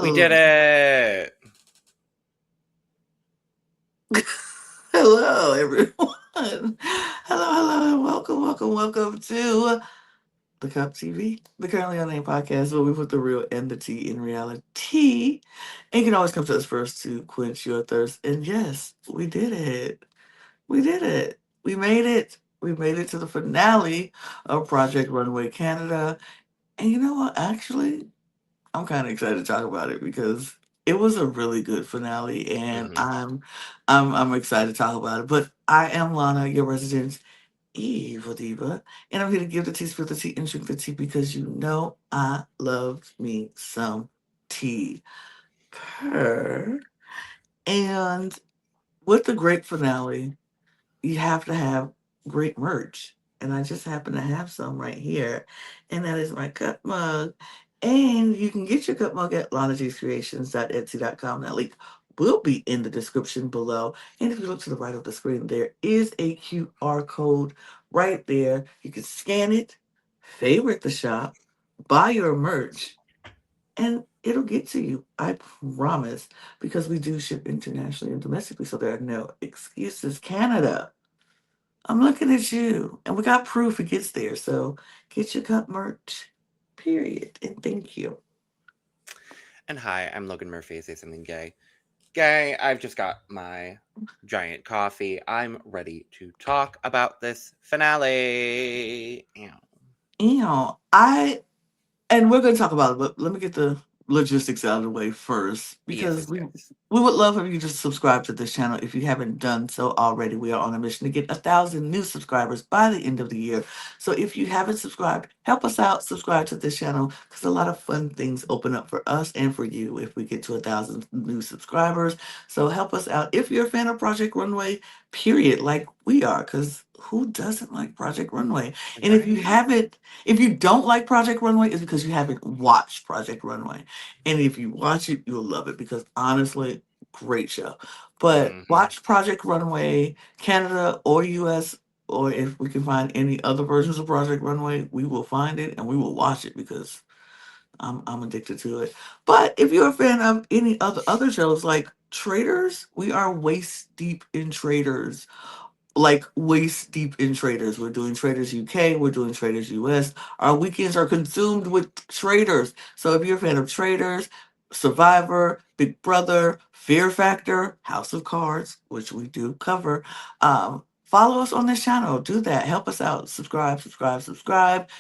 We did it. Hello, everyone. Hello, and welcome to the Cup TV, the Currently Unnamed Podcast, where we put the real and the tea in reality. And you can always come to us first to quench your thirst. And yes, we did it. We did it. We made it. We made it to the finale of Project Runway Canada. And you know what? Actually, I'm kind of excited to talk about it because it was a really good finale, and Hmm. I'm excited to talk about it. But I am Lana, your resident evil diva, and I'm here to give the tea, spill the tea, and drink the tea because you know I love me some tea. Purr. And with the great finale, you have to have great merch. And I just happen to have some right here. And that is my cup mug. And you can get your cup mug at lanajcreations.etsy.com. That link will be in the description below. And if you look to the right of the screen, there is a QR code right there. You can scan it, favorite the shop, buy your merch, and it'll get to you. I promise. Because we do ship internationally and domestically, so there are no excuses. Canada, I'm looking at you, and we got proof it gets there. So get your cup merch, period. And thank you. And hi, I'm Logan Murphy. Say something gay. Gay, I've just got my giant coffee. I'm ready to talk about this finale. Ew. You know, I and we're going to talk about it, but let me get the logistics out of the way first Yes, because yes, yes. we would love if you just subscribe to this channel if you haven't done so already. We are on a mission to get 1,000 new subscribers by the end of the year. So if you haven't subscribed, help us out. Subscribe to this channel because a lot of fun things open up for us and for you if we get to 1,000 new subscribers. So help us out if you're a fan of Project Runway. Period, like we are, because who doesn't like Project Runway? And Right? if you don't like Project Runway, it's because you haven't watched Project Runway. And if you watch it, you'll love it because honestly, great show. But Hmm. watch Project Runway Canada or US, or if we can find any other versions of Project Runway, we will find it and we will watch it because I'm addicted to it. But if you're a fan of any other shows like Traders, we are waist deep in Traders, like waist deep in Traders. We're doing Traders UK, we're doing Traders US. Our weekends are consumed with Traders. So if you're a fan of Traders, Survivor, Big Brother, Fear Factor, House of Cards, which we do cover, follow us on this channel. Do that. Help us out. Subscribe,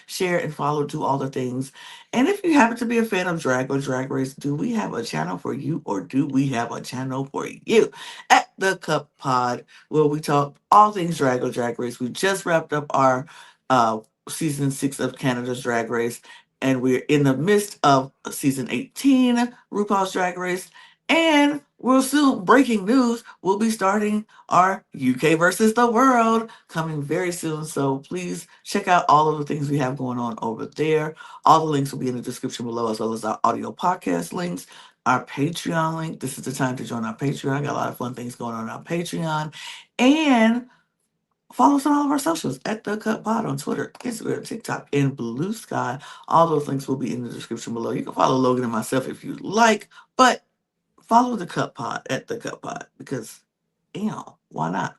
share, and follow. Do all the things. And if you happen to be a fan of drag or drag race, do we have a channel for you or do we have a channel for you? At the Cup Pod, where we talk all things drag or drag race. We just wrapped up our season 6 of Canada's Drag Race, and we're in the midst of season 18, RuPaul's Drag Race. And we'll soon, breaking news, we'll be starting our UK versus the world coming very soon. So please check out all of the things we have going on over there. All the links will be in the description below, as well as our audio podcast links, our Patreon link. This is the time to join our Patreon. Got a lot of fun things going on our Patreon. And follow us on all of our socials at The Cut Pod on Twitter, Instagram, TikTok, and Blue Sky. All those links will be in the description below. You can follow Logan and myself if you like, but follow The Cut Pod at The Cut Pod because, why not?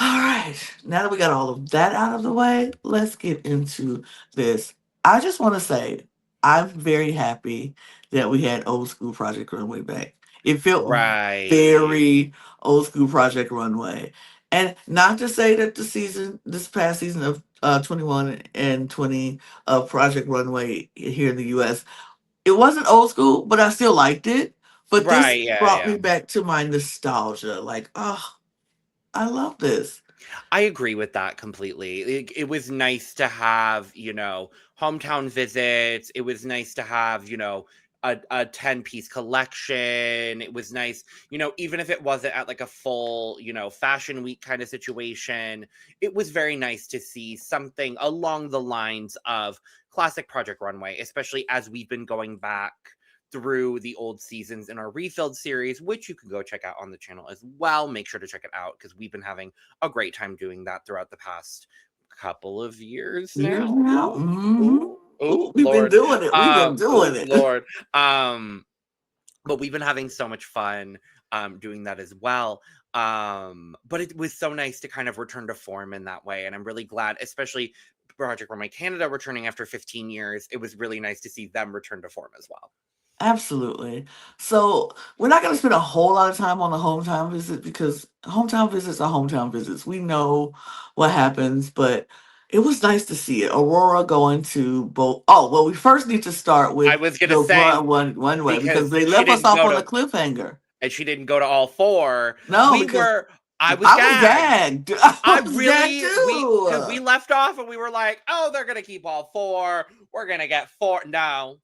All right, now that we got all of that out of the way, let's get into this. I just want to say I'm very happy that we had old school Project Runway back. It felt Right. very old school Project Runway. And not to say that this past season of 21 and 20 of Project Runway here in the US, it wasn't old school, but I still liked it. But this Right, yeah, brought yeah. me back to my nostalgia. Like, oh, I love this. I agree with that completely. It was nice to have, hometown visits. It was nice to have, a 10-piece collection. It was nice, even if it wasn't at like a full, fashion week kind of situation, it was very nice to see something along the lines of classic Project Runway, especially as we've been going back through the old seasons in our refilled series, which you can go check out on the channel as well. Make sure to check it out because we've been having a great time doing that throughout the past couple of years Years now. now. Ooh, ooh, ooh, We've been Lord. doing it. We've been Ooh, doing it. Lord. Um, but we've been having so much fun doing that as well. But it was so nice to kind of return to form in that way, and I'm really glad, especially Project Runway Canada returning after 15 years. It was really nice to see them return to form as well. Absolutely. So we're not going to spend a whole lot of time on the hometown visit because hometown visits are hometown visits. We know what happens, but it was nice to see it. Aurora going to both. Oh, well, we first need to start I with was gonna the say, one way because because they she left us didn't off go on a to cliffhanger. and she didn't go to all four. No, We because were I was I was gagged. gagged. I I was gagged really we because we too. left off and we were like, oh, they're gonna keep all four. We're gonna get four. No,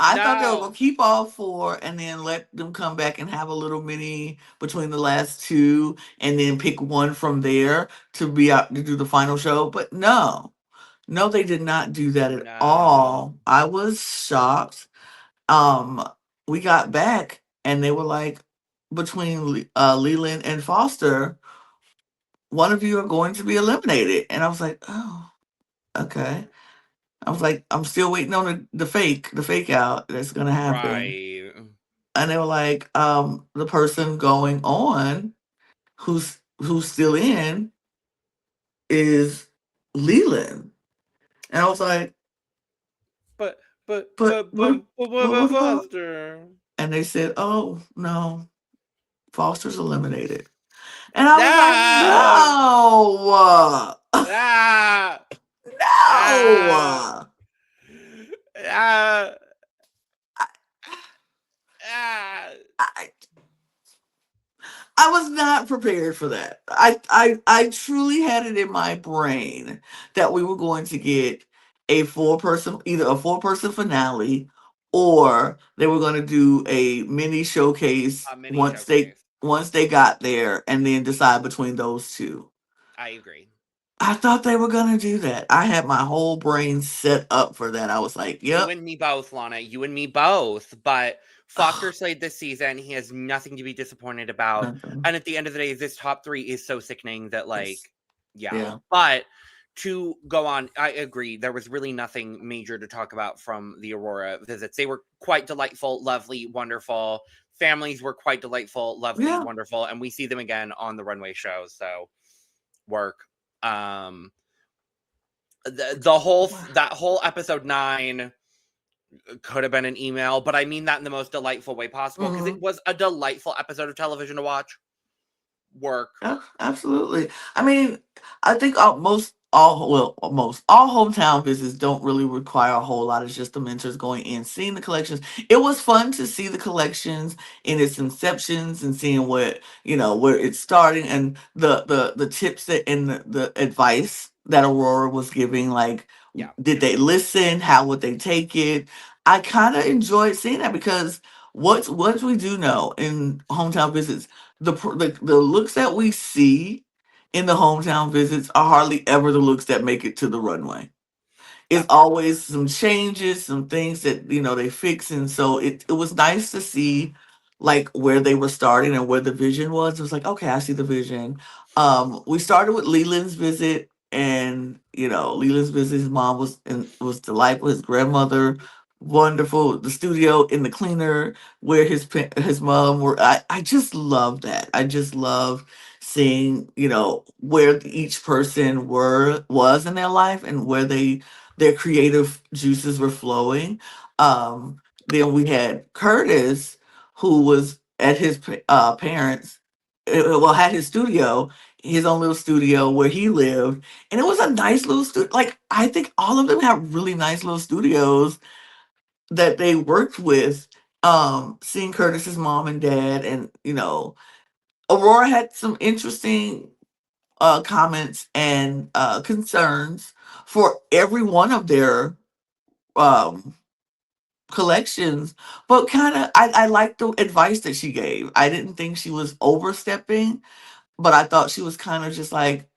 I thought they were no, gonna keep all four and then let them come back and have a little mini between the last two, and then pick one from there to be out to do the final show. But no, no, they did not do that at no. all. I was shocked. Um, we got back and they were like, between Leland and Foster, one of you are going to be eliminated, and I was like, oh, okay. I was like, I'm still waiting on the fake out that's gonna happen. Right. And they were like, the person going on who's still in is Leland. And I was like, But but but what about? Foster. And they said, oh no, Foster's eliminated. And I was like, No. no, Ah. Ah. no. Ah. I, Ah. I, I was not prepared for that. I truly had it in my brain that we were going to get either a 4-person finale, or they were going to do a mini showcase A mini showcase. once they got there and then decide between those two. I agree. I thought they were going to do that. I had my whole brain set up for that. I was like, You yep. and me both, Lana. You and me both. But Foster slayed this season. He has nothing to be disappointed about. Nothing. And at the end of the day, this top three is so sickening that, like, It's, yeah. yeah. But to go on, I agree. There was really nothing major to talk about from the Aurora visits. They were quite delightful, lovely, wonderful. Families were quite delightful, lovely, Yeah. wonderful. And we see them again on the runway show. So work. Um the whole that whole episode 9 could have been an email, but I mean that in the most delightful way possible because Hmm. it was a delightful episode of television to watch. Work. Yeah, absolutely. I mean, I think most all hometown visits don't really require a whole lot. It's just the mentors going in, seeing the collections. It was fun to see the collections in its inceptions and seeing what where it's starting, and the tips that and the advice that Aurora was giving. Like, Yeah. did they listen? How would they take it? I kind of enjoyed seeing that because what we do know in hometown visits, the looks that we see in the hometown visits are hardly ever the looks that make it to the runway. It's That's true. always some changes, some things that they fix, and so it was nice to see like where they were starting and where the vision was. It was like, okay, I see the vision. We started with Leland's visit, and Leland's visit. His mom was delightful. His grandmother, wonderful. The studio in the cleaner where his mom were. I just love that. I just love seeing where each person was in their life and where their creative juices were flowing. Then we had Curtis, who was at his parents, well, had his studio, his own little studio where he lived, and it was a nice little studio. Like, I think all of them have really nice little studios that they worked with. Seeing Curtis's mom and dad, and Aurora had some interesting comments and concerns for every one of their um collections, but kind of I liked the advice that she gave. I didn't think she was overstepping, but I thought she was kind of just like,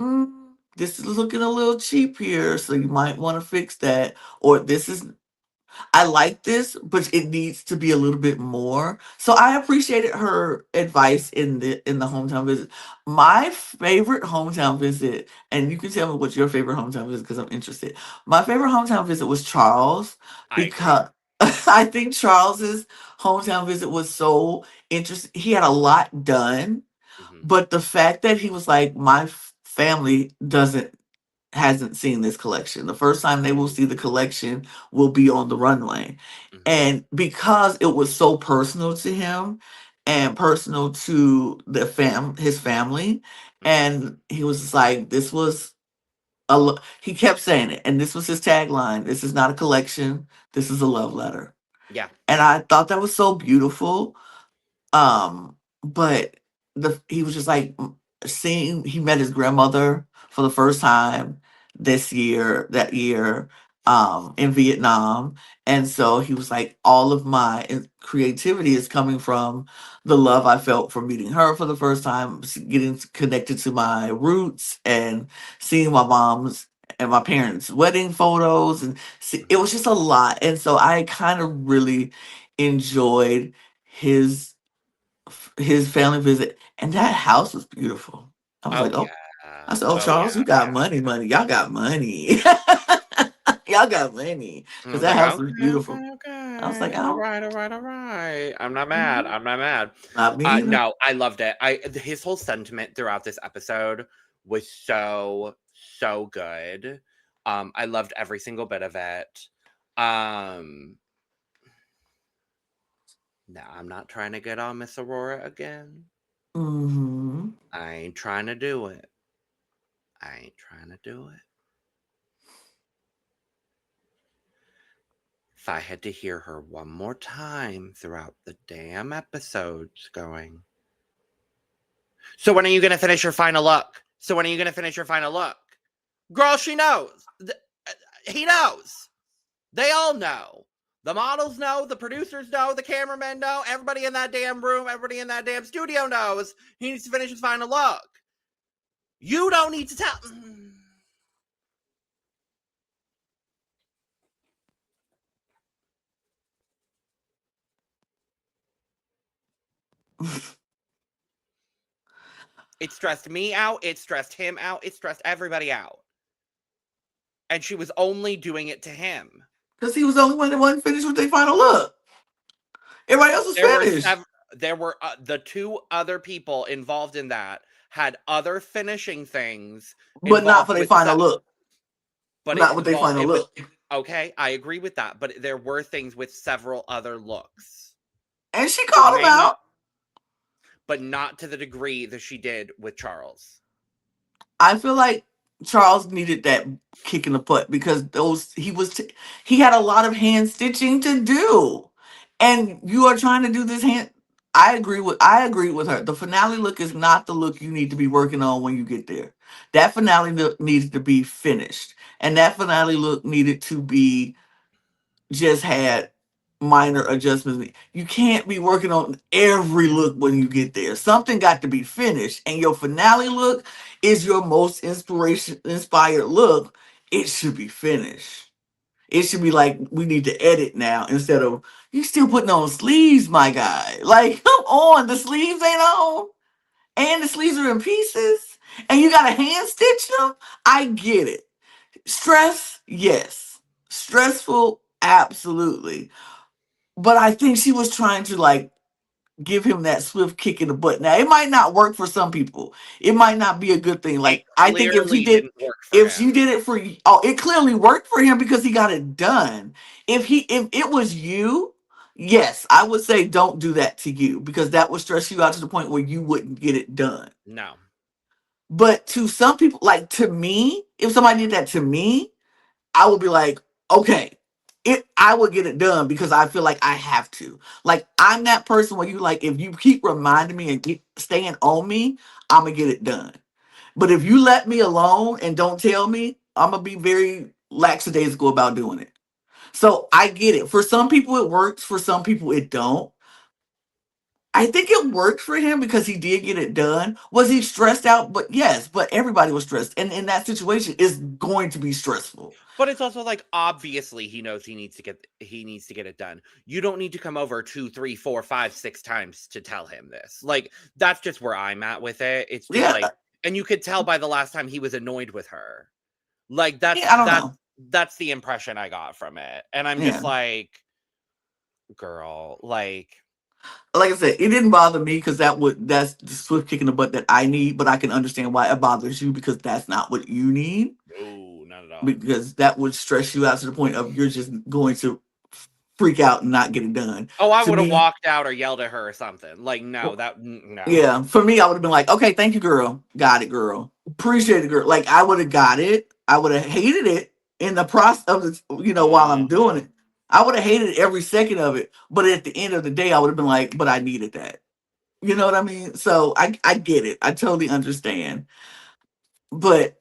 mm, this is looking a little cheap here, so you might want to fix that, or this is I like this, but it needs to be a little bit more. So I appreciated her advice in the hometown visit. My favorite hometown visit, and you can tell me what's your favorite hometown visit because I'm interested. My favorite hometown visit was Charles, I because agree. I think Charles's hometown visit was so interesting. He had a lot done, Hmm. but the fact that he was like, my family doesn't hasn't seen this collection. The first time they will see the collection will be on the runway. Hmm. And because it was so personal to him and personal to his family, Hmm. and he was just like, this was he kept saying it, and this was his tagline: this is not a collection, this is a love letter. Yeah. And I thought that was so beautiful. But he was just like seeing he met his grandmother for the first time that year, in Vietnam. And so he was like, all of my creativity is coming from the love I felt from meeting her for the first time, getting connected to my roots and seeing my mom's and my parents' wedding photos. And it Hmm. was just a lot. And so I kind of really enjoyed his his family visit, and that house was beautiful. I was Oh like, oh, yeah. I said, oh, Oh Charles, you yeah. got Yeah. money, money. Y'all got money. Y'all got money I because was that like, house was okay, beautiful. okay, I was like, okay. All oh, right, all right, all right. I'm not mad. mhm, I'm not mad. not me either. No, I loved it. His whole sentiment throughout this episode was so, so good. I loved every single bit of it. Um, no, I'm not trying to get on Miss Aurora again. Hmm. I ain't trying to do it. I ain't trying to do it. If I had to hear her one more time throughout the damn episodes going, so when are you going to finish your final look? So when are you going to finish your final look? Girl, she knows. He knows. They all know. The models know, the producers know, the cameramen know, everybody in that damn room, everybody in that damn studio knows he needs to finish his final look. You don't need to tell. It stressed me out. It stressed him out. It stressed everybody out. And she was only doing it to him. Because he was the only one that wasn't finished with their final look. Everybody else was There were finished, the two other people involved in that had other finishing things but not involved for their with final look. but it Not with their involved final it was look. okay, I agree with that, but there were things with several other looks. And she It called him may not, out. but not to the degree that she did with Charles. I feel like Charles needed that kick in the butt because he had a lot of hand stitching to do, and you are trying to do this hand. I agree with her. The finale look is not the look you need to be working on when you get there. That finale look needs to be finished, and that finale look needed to be just had minor adjustments. You can't be working on every look when you get there. Something got to be finished, and your finale look is your most inspired look. It should be finished. It should be like we need to edit now instead of you still putting on sleeves, my guy. Like, come on, the sleeves ain't on, and the sleeves are in pieces, and you got to hand stitch them. I get it. Stress, yes. Stressful, absolutely. But I think she was trying to like give him that swift kick in the butt. Now it might not work for some people. It might not be a good thing. It Like I think clearly didn't work for if she him. did it for oh, it clearly worked for him because he got it done. If it was you, yes, I would say don't do that to you because that would stress you out to the point where you wouldn't get it done. No. But to some people, like to me, if somebody did that to me, I would be like, okay, I would get it done because I feel like I have to. Like I'm that person where you like, if you keep reminding me and keep staying on me, I'm gonna get it done. But if you let me alone and don't tell me, I'm gonna be very lackadaisical about doing it. So I get it. For some people it works, for some people it don't. I think it worked for him because he did get it done. Was he stressed out? But yes, but everybody was stressed. And in that situation, it's going to be stressful. But it's also like obviously he knows he needs to get it done. You don't need to come over 2, 3, 4, 5, 6 times to tell him this. Like that's just where I'm at with it. It's just Yeah, like, and you could tell by the last time he was annoyed with her. Like yeah, I don't know. that's the impression I got from it. And I'm just Yeah. like, girl. Like I said, it didn't bother me because that's the swift kick in the butt that I need, but I can understand why it bothers you because that's not what you need. no, not at all. Because that would stress you out to the point of you're just going to freak out and not get it done. Oh, I To would have me, walked out or yelled at her or something. No, no. yeah, for me, I would have been like, okay, thank you, girl. Got it, girl. Appreciate it, girl. Like, I would have got it. I would have hated it in the process of it, while I'm doing Mhm. it. I would have hated every second of it. But at the end of the day, I would have been like, but I needed that. You know what I mean? So I get it. I totally understand. But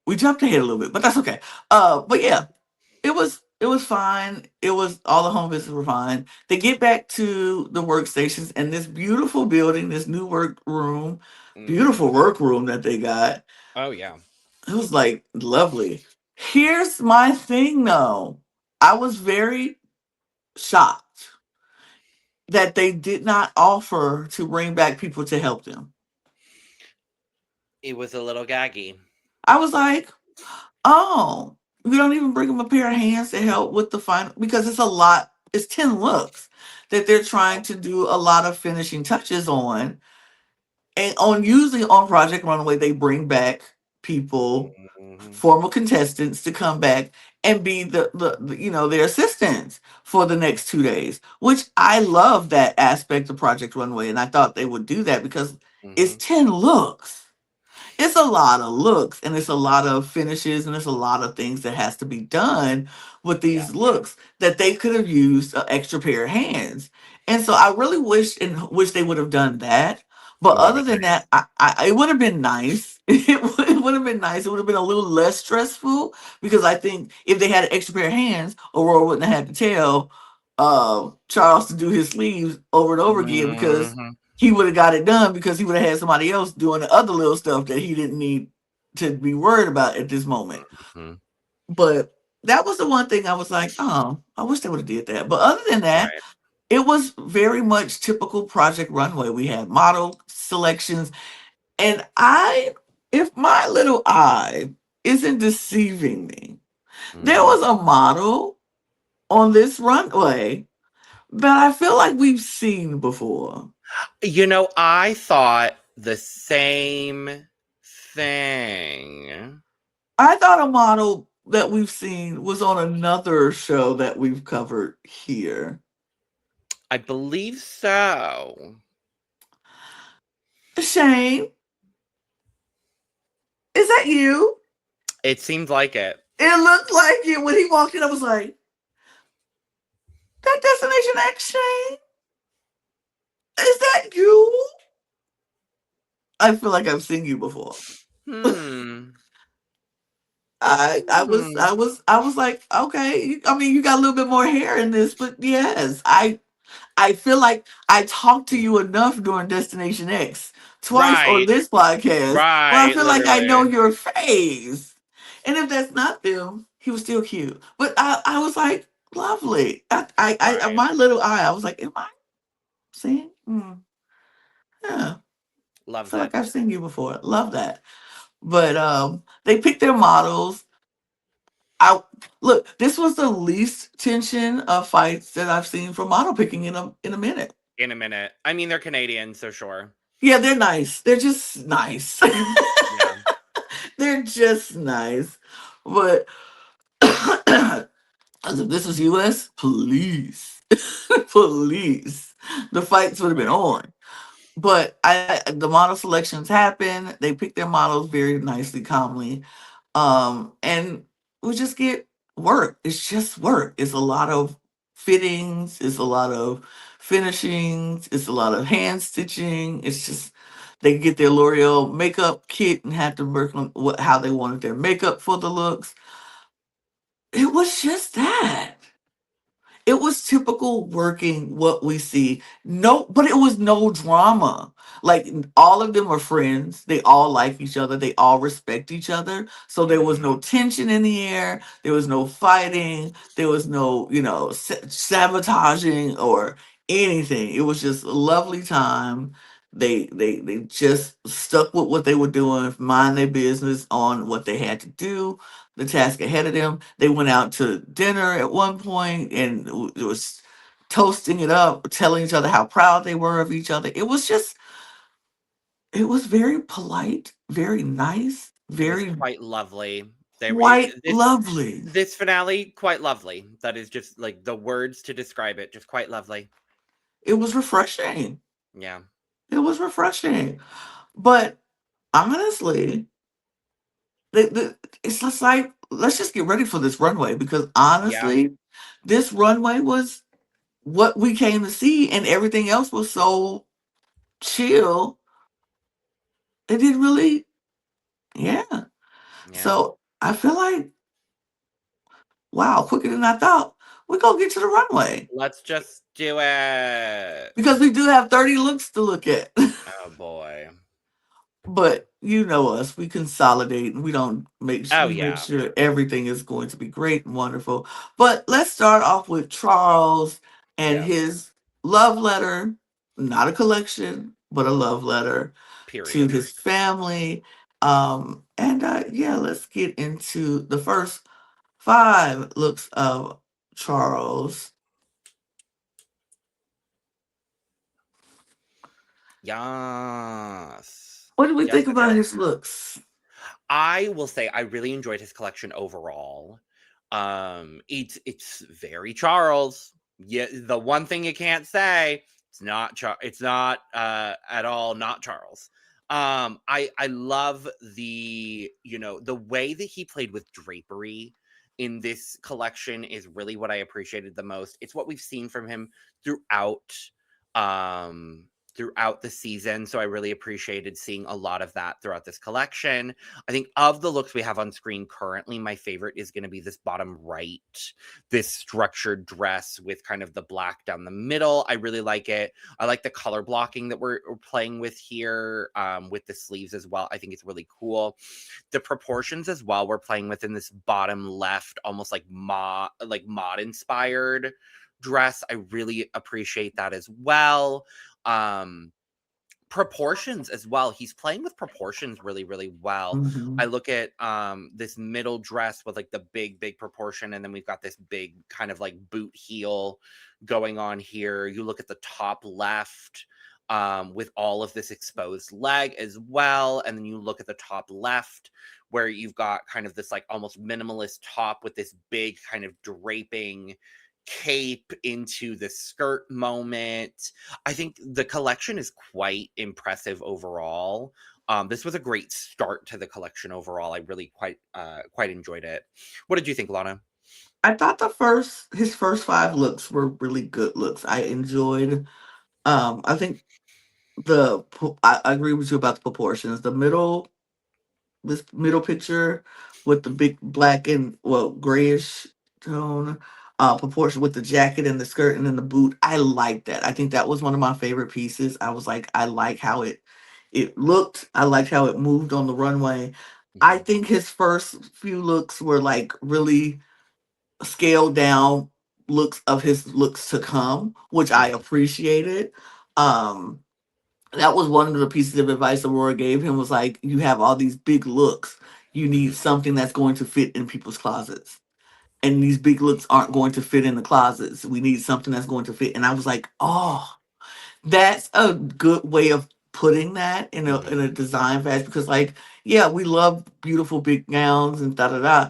we jumped ahead a little bit, but that's okay. But yeah, it was fine. It was all the home visits were fine. They get back to the workstations and this beautiful building, this new Mhm. beautiful workroom that they got. Oh yeah. It was like lovely. Here's my thing though. I was very shocked that they did not offer to bring back people to help them. It was a little gaggy. I was like, oh, we don't even bring them a pair of hands to help with the final because it's a lot. It's 10 looks that they're trying to do a lot of finishing touches on. And on usually on Project Runway, they bring back people, Mhm. former contestants to come back and be their assistants for the next 2 days. Which I love that aspect of Project Runway, and I thought they would do that because it's Mhm. 10 looks. It's a lot of looks and it's a lot of finishes and it's a lot of things that has to be done with Yeah. these looks that they could have used an extra pair of hands. And so I really wish they would have done that. But It would have other been than nice. that, it would have been nice. It would have been nice. It would have been a little less stressful because I think if they had an extra pair of hands, Aurora wouldn't have had to tell Charles to do his sleeves over and over again because Mhm. he would have got it done because he would have had somebody else doing the other little stuff that he didn't need to be worried about at this moment. Mhm. But that was the one thing I was like, oh, I wish they would have did that. But other than that, Right. it was very much typical Project Runway. We had model selections, and if my little eye isn't deceiving me, there Mhm. was a model on this runway that I feel like we've seen before. I thought the same thing. I thought a model that we've seen was on another show that we've covered here. I believe so. Shane, is that you? It seemed like it. It looked like it when he walked in. I was like, that Destination X Shane? Is that you? I feel like I've seen you before. Hmm. I Hmm. was like, okay. I mean, you got a little bit more hair in this, but yes, I feel like I talked to you enough during Destination X twice on Right. this podcast where I Right. feel like I know Literally. your face. And if that's not them, he was still cute. But I was like, lovely. Right. My little eye, I was like, am I seeing? Yeah. I Loves feel it. like I've seen you before. Love that. But they picked their models. I look, this was the least tension of fights that I've seen for model picking in a minute. In a minute. I mean, they're Canadian, so sure. Yeah, they're nice. They're just nice. Yeah. They're just nice. But as if this was US, police. Police. The fights would have been Right. on. But the model selections happen. They pick their models very nicely, calmly. And we just get work. It's just work. It's a lot of fittings, it's a lot of finishings, it's a lot of hand stitching. It's just they get their L'Oreal makeup kit and have to work on how they wanted their makeup for the looks. It was just that. It was typical working what we see. No, but it was no drama. Like all of them are friends. They all like each other. They all respect each other. So there was no Mhm. tension in the air. There was no fighting. There was no, sabotaging or anything. It was just a lovely time. They just stuck with what they were doing, mind their business on what they had to do. the task ahead of them. They went out to dinner at one point and it was toasting it up, telling each other how proud they were of each other. It was just, it was very polite, very nice, It was very quite lovely. quite This lovely. this finale, quite lovely. That is just like the words to describe it. Just quite lovely. It was refreshing. Yeah. It was refreshing. But honestly, it's just like, let's just get ready for this runway because Yeah. honestly, this runway was what we came to see, and everything else was so chill. It didn't really, yeah. Yeah. So I feel like, wow, quicker than I thought. We're gonna get to the runway Let's just do it. because we do have 30 looks to look at. Oh boy. But you know us, we consolidate and Oh we make yeah. sure everything is going to be great and wonderful. But let's start off with Charles and Yeah. his love letter, not a collection, but a love letter to Period. his family. And yeah, let's get into the first 5 looks of Charles. Yes. What do we Yes, think it about is. his looks? I will say I really enjoyed his collection overall. It's very Charles. Yeah, the one thing you can't say, it's not at all not Charles. I love the way that he played with drapery in this collection is really what I appreciated the most. It's what we've seen from him throughout um throughout the season, so I really appreciated seeing a lot of that throughout this collection. I think of the looks we have on screen currently, my favorite is going to be this bottom right, this structured dress with kind of the black down the middle. I really like it. I like the color blocking that we're playing with here, with the sleeves as well. I think it's really cool. The proportions as well we're playing with in this bottom left, almost like mod inspired dress. I really appreciate that as well. Um, Proportions as well. He's playing with proportions really, really well. I Mhm. look at this middle dress with like the big proportion, and then we've got this big kind of like boot heel going on here. You look at the top left with all of this exposed leg as well, and then you look at the top left where you've got kind of this like almost minimalist top with this big kind of draping cape into the skirt moment. I think the collection is quite impressive overall. This was a great start to the collection overall. I really quite enjoyed it. What did you think, Lana? I thought his first 5 looks were really good looks. I enjoyed. I think I agree with you about the proportions. This middle picture with the big black and grayish tone, proportion with the jacket and the skirt and then the boot. I like that. I think that was one of my favorite pieces. I was like, I like how it looked. I liked how it moved on the runway. I Mhm, think his first few looks were like really scaled down looks of his looks to come, which I mhm, appreciated. Um, that was one of the pieces of advice Aurora gave him was like, you have all these big looks. You need mhm, something that's going to fit in people's closets. And these big looks aren't going to fit in the closets. We need something that's going to fit. And I was like, oh, that's a good way of putting that in a mhm, design fashion because like yeah we love beautiful big gowns and da da da,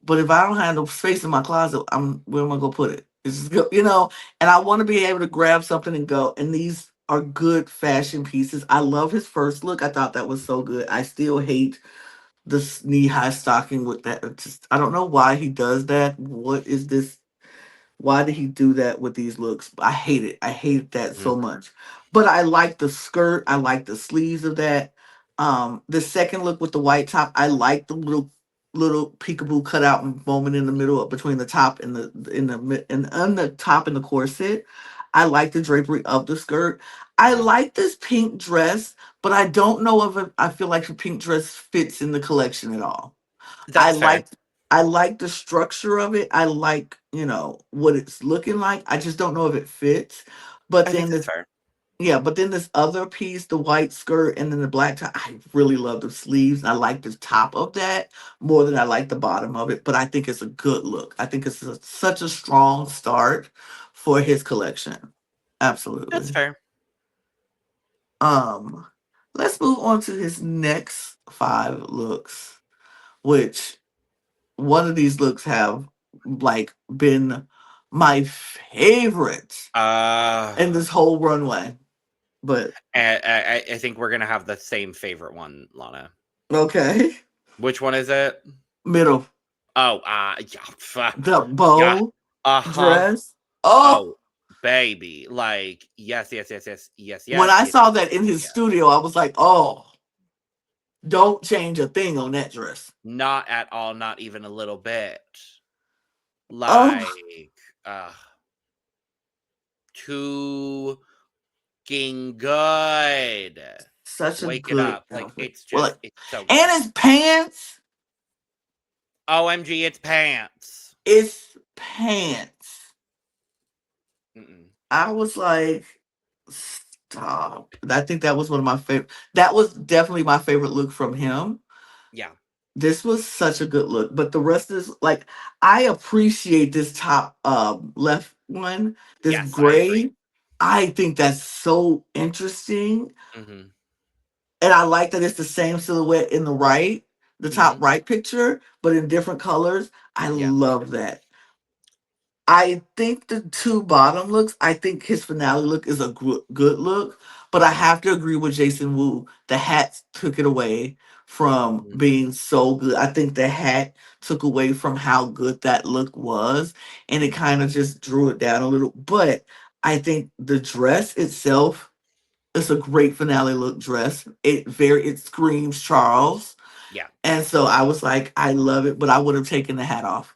but if I don't have no space in my closet, I'm where am I gonna put it? It's just and I want to be able to grab something and go, and these are good fashion pieces. I love his first look. I thought that was so good. I still hate this knee-high stocking with that. I don't know why he does that. What is this? Why did he do that with these looks? I hate it. I hate that mhm, so much. But I like the skirt. I like the sleeves of that. The second look with the white top, I like the little peekaboo cutout moment in the middle between the top and and on the top and the corset. I like the drapery of the skirt. I mhm. like this pink dress, but I don't know if I feel like the pink dress fits in the collection at all. I That's fair. like I like the structure of it. I like, what it's looking like. I just don't know if it fits. But I think then that's the fair. Yeah, but then this other piece, the white skirt and then the black top, I really love the sleeves. I like the top of that more than I like the bottom of it, but I think it's a good look. I think it's such a strong start for his collection. That's Absolutely. fair. Um, let's move on to his next five looks, which one of these looks have like been my favorite Uh, in this whole runway. But I think we're gonna have the same favorite one, Lana. okay. Which one is it? Middle. Oh, yeah, The yeah, bow uh-huh. dress. Oh, Oh, baby, like, yes, yes, yes, yes, yes, when yes, I yes, yes, saw that yes, in yes, his yes. studio, I was like, oh, don't change a thing on that dress. Not at all, not even a little bit. Oh, Like, uh, too fucking good. such a Wake it good up. Like, outfit. Well, like, it's so and good. his pants. OMG, it's pants. It's pants. Mm-mm. I was like, stop. I think that was one of my favorite. That was definitely my favorite look from him. Yeah. This was such a good look, but the rest is like I appreciate this top left one, this Yes, I agree. gray. I think that's so interesting. Mhm. And I like that it's the same silhouette in the right, the top Mhm. right picture, but in different colors. I Yeah. love that. I think the two bottom looks, I think his finale look is a good look, but I Mhm. have to agree with Jason Wu. The hat took it away from Mhm. being so good. I think the hat took away from how good that look was, and it kind of just drew it down a little. But I think the dress itself is a great finale look dress. It screams Charles. Yeah. And so I was like, I love it, but I would have taken the hat off.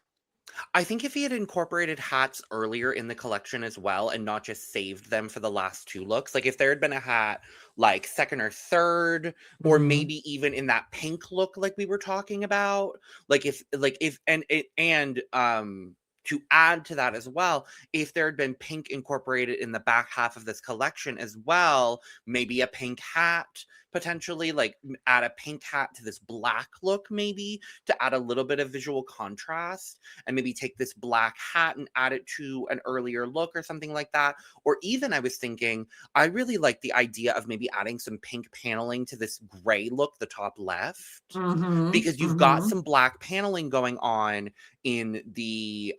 I think if he had incorporated hats earlier in the collection as well and not just saved them for the last two looks, like if there had been a hat like second or third, or Hmm. maybe even in that pink look like we were talking about, like if and to add to that as well, if there had been pink incorporated in the back half of this collection as well, maybe a pink hat potentially, like add a pink hat to this black look maybe to add a little bit of visual contrast, and maybe take this black hat and add it to an earlier look or something like that. Or even I was thinking, I really like the idea of maybe adding some pink paneling to this gray look, the top left, Hmm. because you've got Hmm. some black paneling going on in the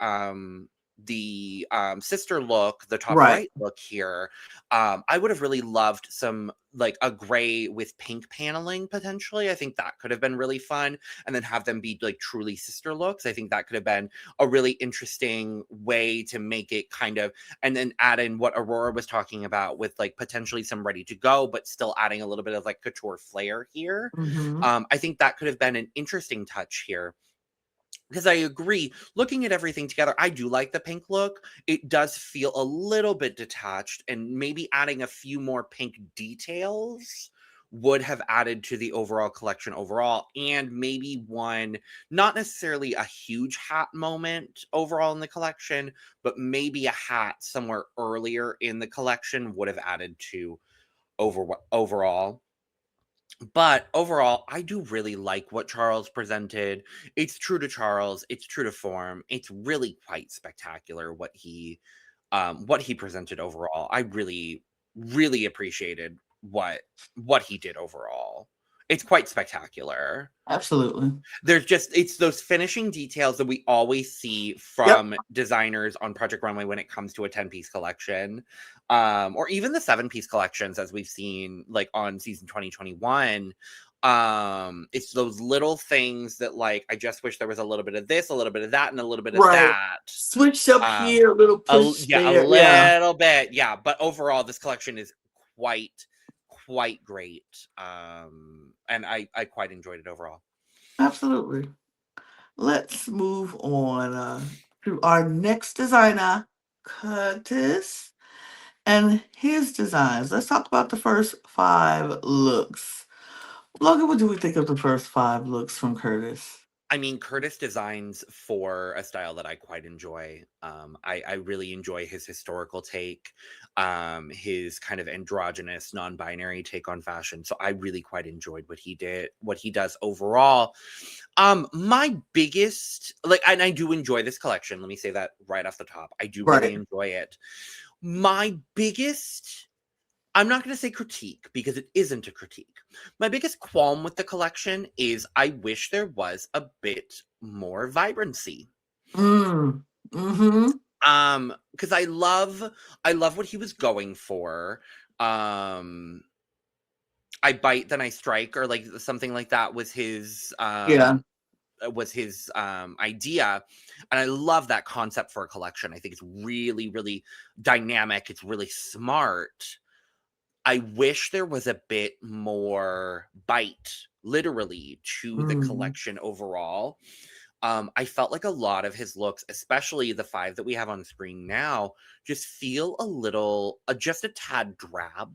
sister look, the top Right. right look here. I would have really loved some like a gray with pink paneling potentially. I think that could have been really fun, and then have them be like truly sister looks. I think that could have been a really interesting way to make it kind of, and then add in what Aurora was talking about with like potentially some ready to go, but still adding a little bit of like couture flair here. Hmm. I think that could have been an interesting touch here. Because I agree, looking at everything together, I do like the pink look. It does feel a little bit detached, and maybe adding a few more pink details would have added to the overall collection overall. And maybe one, not necessarily a huge hat moment overall in the collection, but maybe a hat somewhere earlier in the collection would have added to overall. But overall, I do really like what Charles presented. It's true to Charles, it's true to form. It's really quite spectacular what he presented overall. I really really appreciated what he did overall. It's quite spectacular. Absolutely. There's just, it's those finishing details that we always see Yep. from designers on Project Runway when it comes to a 10-piece collection. Or even the 7-piece collections as we've seen like on season 2021. It's those little things that like I just wish there was a little bit of this, a little bit of that, and a little bit of Right. that. Switch up Um, here, a little push yeah, a there. Yeah. little bit, yeah. But overall, this collection is quite, quite great. And I quite enjoyed it overall. Absolutely. Let's move on to our next designer, Curtis, and his designs. Let's talk about the first five looks. Logan, what do we think of the first five looks from Curtis? I mean, Curtis designs for a style that I quite enjoy. I really enjoy his historical take, his kind of androgynous, non-binary take on fashion. So I really quite enjoyed what he did, what he does overall. My biggest, like, and I do enjoy this collection. Let me say that right off the top. I do really Right. enjoy it. My biggest, I'm not going to say critique because it isn't a critique. My biggest qualm with the collection is I wish there was a bit more vibrancy. Mm. Mm-hmm. Because I love what he was going for. Um I bite then I strike, or like something like that Yeah. was his idea, and I love that concept for a collection. I think it's really really dynamic, it's really smart. I wish there was a bit more bite, literally, to the Mm. collection overall. I felt like a lot of his looks, especially the five that we have on screen now, just feel a little, just a tad drab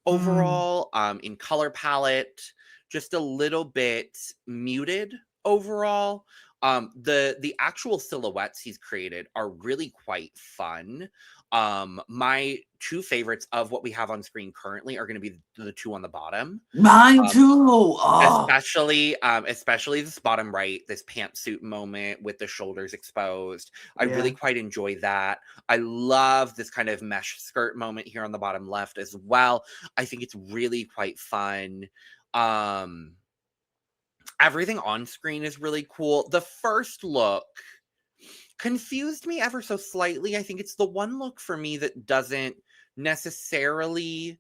Mm. overall, in color palette, just a little bit muted overall. The actual silhouettes he's created are really quite fun. My two favorites of what we have on screen currently are going to be the two on the bottom. Mine Um, too. Oh, especially this bottom right, this pantsuit moment with the shoulders exposed. I really yeah. quite enjoy that. I love this kind of mesh skirt moment here on the bottom left as well. I think it's really quite fun. Um, Everything on screen is really cool. The first look confused me ever so slightly. I think it's the one look for me that doesn't necessarily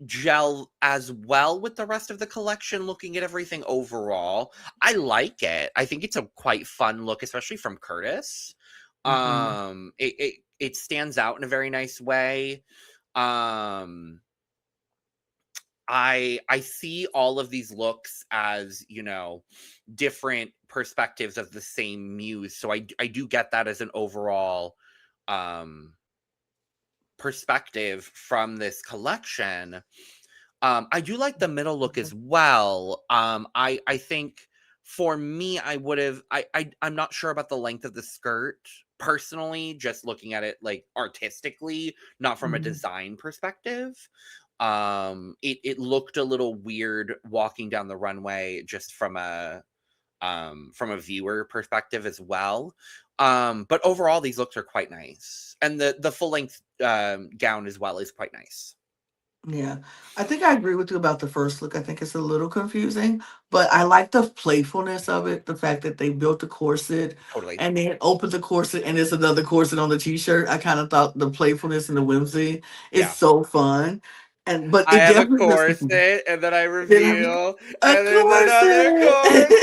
gel as well with the rest of the collection. Looking at everything overall, I like it. I think it's a quite fun look, especially from Curtis. Mm-hmm. It stands out in a very nice way. um I see all of these looks as, different perspectives of the same muse, so I do get that as an overall um perspective from this collection. I do like the middle look as well. I think for me, I would have. I'm not sure about the length of the skirt personally. Just looking at it like artistically, not from a Mm-hmm. design perspective. It looked a little weird walking down the runway just from a viewer perspective as well. But overall, these looks are quite nice, and the full length gown as well is quite nice. Yeah, I think I agree with you about the first look. I think it's a little confusing, but I like the playfulness of it. The fact that they built the corset Totally. and then opened the corset and it's another corset on the t-shirt. I kind of thought the playfulness and the whimsy is Yeah. so fun. And but I it have a definitely was confusing. corset, and then I Then I be reveal, a and there's another corset. corset.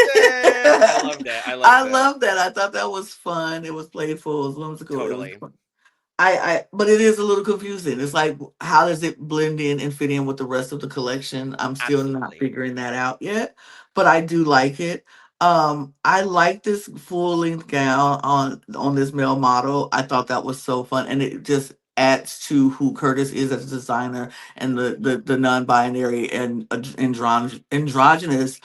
I loved it. I I loved it. love that. I thought that was fun. It was playful. It was whimsical. It was Totally. fun. But it is a little confusing. It's like, how does it blend in and fit in with the rest of the collection? I'm still not Absolutely. figuring that out yet, but I do like it. I like this full length gown on this male model. I thought that was so fun, and it just adds to who Curtis is as a designer and the non-binary and androgynous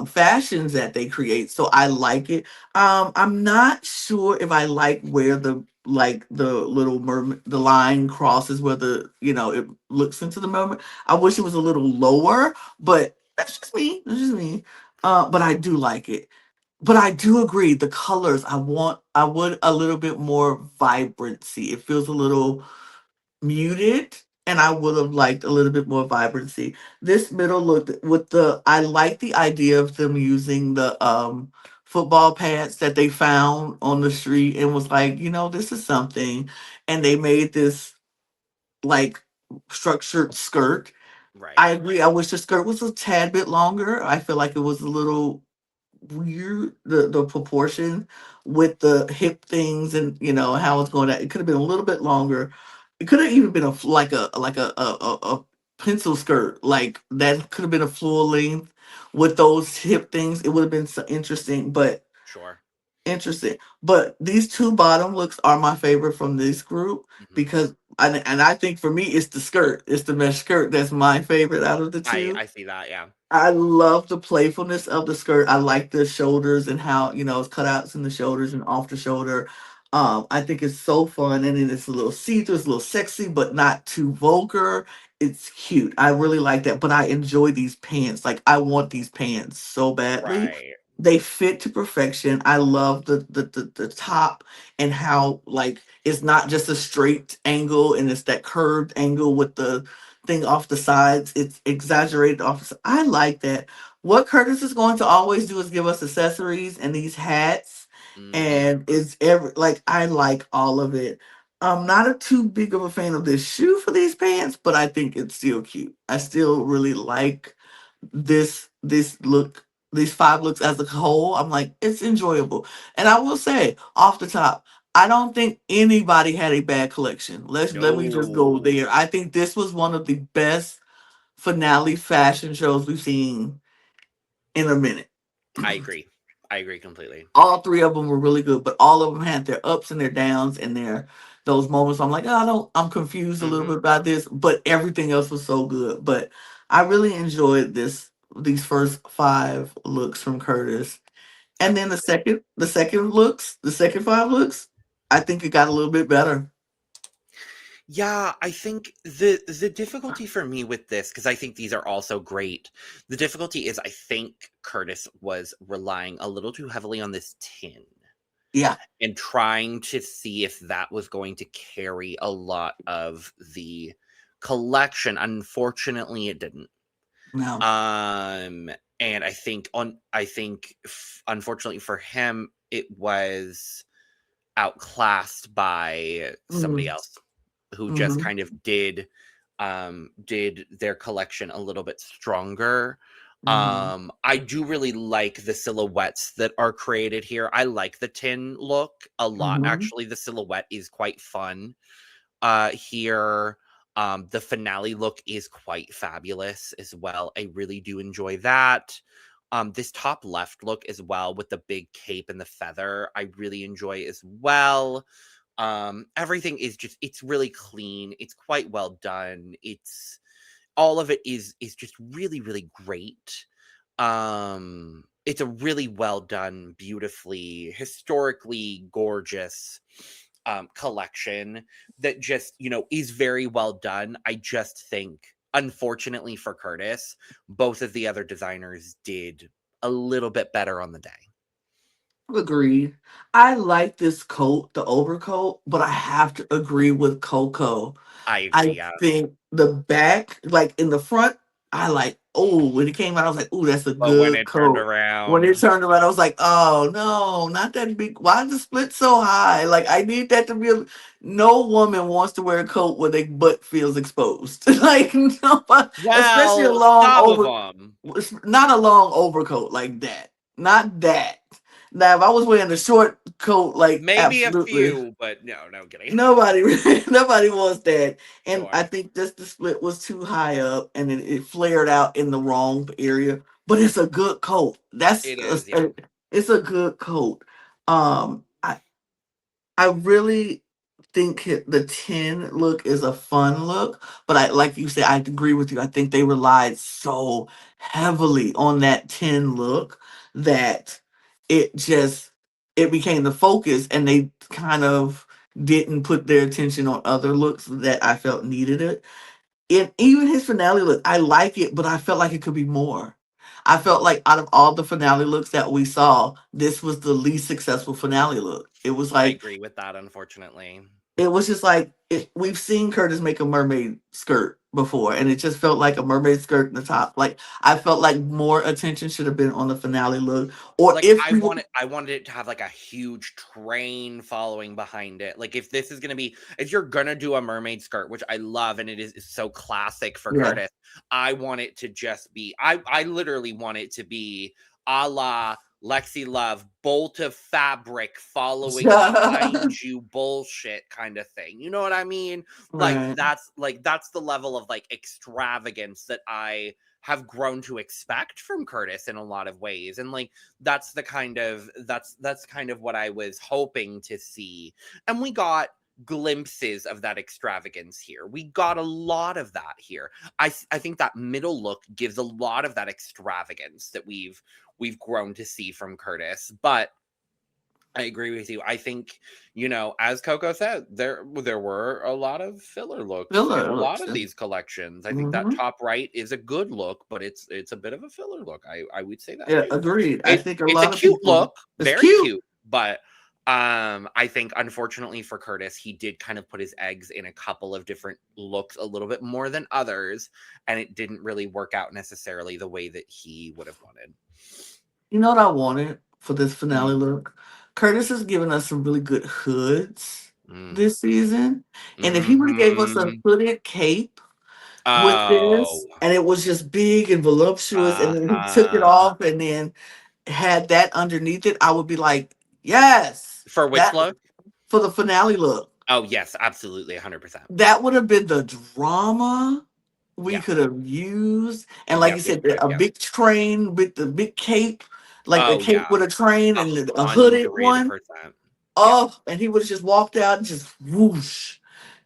fashions that they create. So I like it. I'm not sure if I like where the little mermaid the line crosses where it looks into the mermaid. I wish it was a little lower, but that's just me. That's just me. But I do like it. But I do agree, the colors, I would a little bit more vibrancy. It feels a little muted, and I would have liked a little bit more vibrancy. This middle look with I like the idea of them using the football pads that they found on the street and was like, this is something. And they made this like structured skirt. Right. I agree. I wish the skirt was a tad bit longer. I feel like it was a little weird, the proportion with the hip things, and how it's going. It could have been a little bit longer. It could have even been like a pencil skirt, like that could have been a full length with those hip things. It would have been so interesting, but Sure. interesting. But these two bottom looks are my favorite from this group Hmm. because And I think for me, it's the skirt. It's the mesh skirt that's my favorite out of the two. I see that, yeah. I love the playfulness of the skirt. I like the shoulders and how, it's cutouts in the shoulders and off the shoulder. I think it's so fun, and then it's a little see-through, it's a little sexy, but not too vulgar. It's cute. I really like that. But I enjoy these pants. Like, I want these pants so badly. Right. They fit to perfection. I love the top, and how, like, it's not just a straight angle and it's that curved angle with the thing off the sides. It's exaggerated off. I like that. What Curtis is going to always do is give us accessories and these hats, Mhm. and it's every like I like all of it. I'm not a too big of a fan of this shoe for these pants, but I think it's still cute. I still really like this look, these five looks as a whole. I'm like, it's enjoyable. And I will say, off the top, I don't think anybody had a bad collection. Let me just go No. there. I think this was one of the best finale fashion shows we've seen in a minute. I agree. I agree completely. All three of them were really good, but all of them had their ups and their downs and their those moments. I'm like, oh, I'm confused a little Mhm. bit about this, but everything else was so good. But I really enjoyed these first five looks from Curtis. And then Absolutely. the second five looks, I think it got a little bit better. Yeah, I think the difficulty for me with this, because I think these are also great. The difficulty is I think Curtis was relying a little too heavily on this tin Yeah, and trying to see if that was going to carry a lot of the collection. Unfortunately, it didn't. no. Um, and unfortunately for him, it was outclassed by somebody Mm-hmm. else who just Mm-hmm. kind of did their collection a little bit stronger. Mm-hmm. I do really like the silhouettes that are created here. I like the tin look a lot. Mm-hmm. Actually, the silhouette is quite fun here. The finale look is quite fabulous as well. I really do enjoy that. This top left look as well with the big cape and the feather, I really enjoy as well. Everything is just, it's really clean. It's quite well done. It's all of it is just really, really great. It's a really well done, beautifully, historically gorgeous collection that just, is very well done. I just think, unfortunately for Curtis, both of the other designers did a little bit better on the day. Agreed. I like this coat, the overcoat, but I have to agree with Coco. I agree, I yeah. think the back, like in the front, I like, oh, when it came out, I was like, oh, that's a But when good it turned coat. When it around, turned around, I was like, oh, no, not that big. Why is the split so high? Like, I need that to be no woman wants to wear a coat where their butt feels exposed. Like, no, especially a well, long some of over, them. not a long overcoat like that. Not that. Now, if I was wearing a short coat, like, Maybe a absolutely. few, but no, no kidding. Nobody, nobody wants that, and I Sure. think just the split was too high up, and it flared out in the wrong area. But it's a good coat. It is, yeah. It's a good coat. Um, I I really think the 10 look is a fun look, but I like you said, I agree with you. I think they relied so heavily on that 10 look that it just it became the focus, and they kind of didn't put their attention on other looks that I felt needed it. And even his finale look, I like it, but I felt like it could be more. I felt like out of all the finale looks that we saw, this was the least successful finale look. I agree with that, unfortunately. It was just like we've seen Curtis make a mermaid skirt before, and it just felt like a mermaid skirt in the top. Like, I felt like more attention should have been on the finale look, or Like, if we were, I wanted it to have, like, a huge train following behind it. Like, if this is gonna be, if you're gonna do a mermaid skirt, which I love, and is so classic for yeah, Curtis, I want it to just be, I literally want it to be a la Lexi Love, bolt of fabric following behind you bullshit kind of thing. You know what I mean? right. Like, that's the level of, like, extravagance that I have grown to expect from Curtis in a lot of ways. And, like, that's kind of what I was hoping to see. And we got glimpses of that extravagance here. We got a lot of that here. I think that middle look gives a lot of that extravagance that we've grown to see from Curtis. But I agree with you. I think, as Coco said, there were a lot of filler looks in Filler a lot looks. of these collections. I think that Mm-hmm. top right is a good look, but it's a bit of a filler look. I would say that Yeah, too. agreed. I think a It's a lot of cute people. look, It's very cute. cute, but I think unfortunately for Curtis, he did kind of put his eggs in a couple of different looks a little bit more than others, and it didn't really work out necessarily the way that he would have wanted. You know what I wanted for this Mm, finale look? Curtis has given us some really good hoods mm, this season. And if he would have gave us a mhm. hooded cape with Oh, this, and it was just big and voluptuous, and then he took it uh-huh. off and then had that underneath it, I would be like, yes, For which that look? for the finale look. Oh, yes, absolutely, 100%. That would have been the drama we Yeah. could have used. And like Yeah, you we said, could have, a yes. big train with the big cape, like a Oh, cape yeah. with a train a and a hooded one. 100%. Yeah. Oh, and he would have just walked out and just whoosh.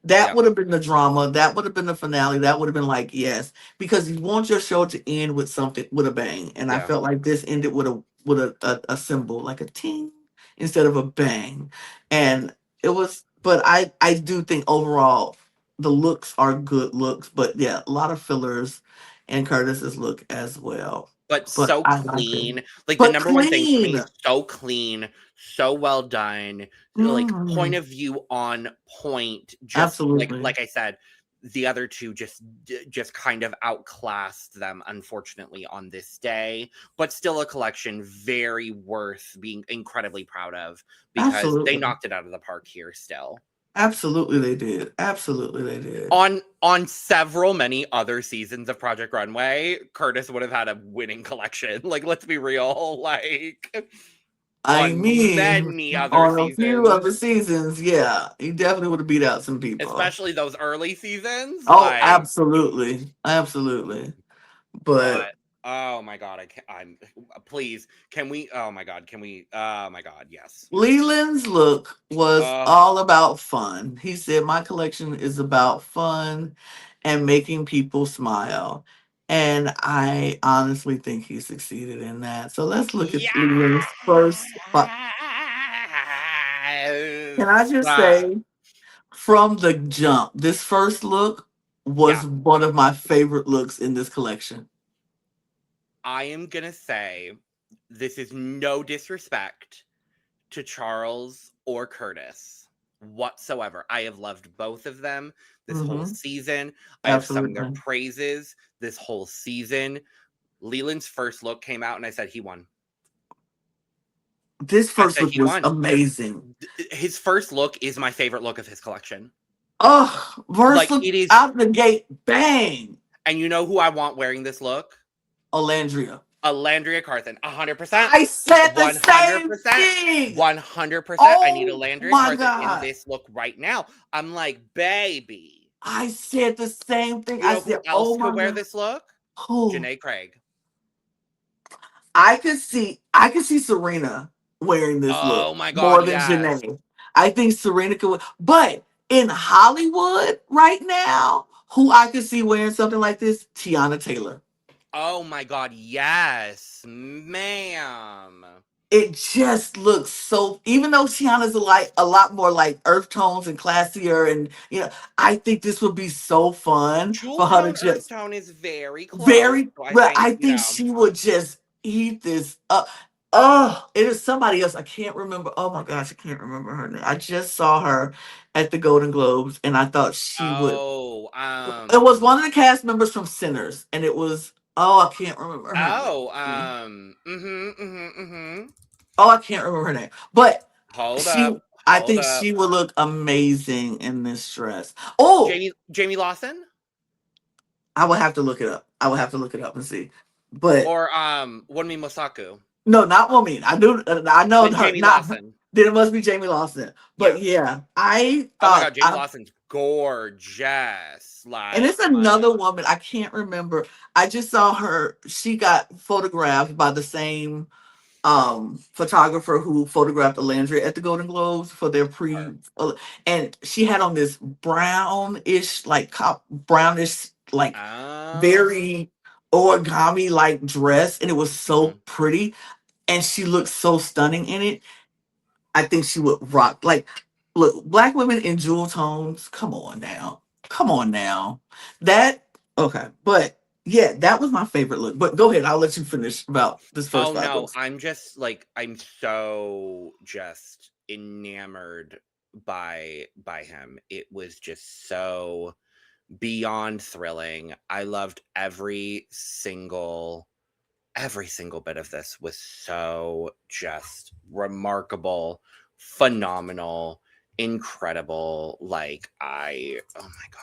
That Yeah. would have been the drama. That would have been the finale. That would have been like, yes, because you want your show to end with something with a bang. And I Yeah. felt like this ended with a symbol, like a ting instead of a bang. And it was, but I do think overall the looks are good looks, but yeah, a lot of fillers and Curtis's look as well. But But so I like it. clean. Like, the But number one thing for clean. me, so clean, so well done, like, point Mhm. of view on point, just Absolutely. like I said, the other two just kind of outclassed them, unfortunately, on this day, but still a collection very worth being incredibly proud of because they Absolutely. knocked it out of the park here still. Absolutely they did. Absolutely they did. On several many other seasons of Project Runway, Curtis would have had a winning collection. Like, let's be real. Like, I on mean, many other on a few of seasons, the seasons, yeah, he definitely would have beat out some people. especially those early seasons. Oh, Like, absolutely. Absolutely. But but oh my god, I can't. I'm please. Can we? Oh my god, can we? Oh my god, yes. Leland's look was Uh, all about fun. He said, my collection is about fun and making people smile. And I honestly think he succeeded in that. So let's look at yes. Leland's first. Can I just say, from the jump, this first look Yeah, was one of my favorite looks in this collection. I am gonna say this is no disrespect to Charles or Curtis whatsoever. I have loved both of them this whole Hmm. season. I have sung their Absolutely. praises this whole season. Leland's first look came out and I said he won. This I first said look he was won. amazing. His first look is my favorite look of his collection. Oh, Like, first look it is. out the gate, bang! And you know who I want wearing this look? Olandria. Alandria Carthen. 100%. I said the same 100%. thing. 100%. I need a Oh Landry my Carthen in God. this look right now. I'm like, baby. I said the same thing. You I know who said, else oh could my wear God. this look? Who? Janae Craig. I could see Serena wearing this look Oh my more god, than yes. Janae. I think Serena could, but in Hollywood right now, who I could see wearing something like this, Tiana Taylor. Oh my god, yes, ma'am. It just looks so. Even though Tiana's like a lot more like earth tones and classier, and I think this would be so fun Jewel for her to tone, earth just tone is very close. very. So I But think, I think she would just eat this up. Oh, it is somebody else. I can't remember. Oh my gosh, I can't remember her name. I just saw her at the Golden Globes, and I thought she would. oh, It was one of the cast members from Sinners, and it was. Oh, I can't remember her oh, name. mm-hmm. Oh, I can't remember her name. But Hold she up, I hold think up. she would look amazing in this dress. Oh, Jamie Lawson? I would have to look it up. I would have to look it up and see. But Or, Wonmi Mosaku? no, not woman. I know Then her. Jamie Not Lawson. then it must be Jamie Lawson. Yeah. But yeah, I Oh my god, thought Jamie Lawson's gorgeous. and Like, it's another woman. I can't remember. I just saw her. She got photographed by the same photographer who photographed Alandria at the Golden Globes for their Her. and she had on this brownish, like brownish, like Oh. very origami like dress, and it was so Mhm. pretty, and she looked so stunning in it. I think she would rock. Like, look, black women in jewel tones. Come on now, come on now. That okay, but yeah, that was my favorite look. But go ahead, I'll let you finish about this first Oh five no, looks. I'm just like I'm so just enamored by him. It was just so beyond thrilling. I loved every single bit of this was so just remarkable, phenomenal, incredible. Like oh my god.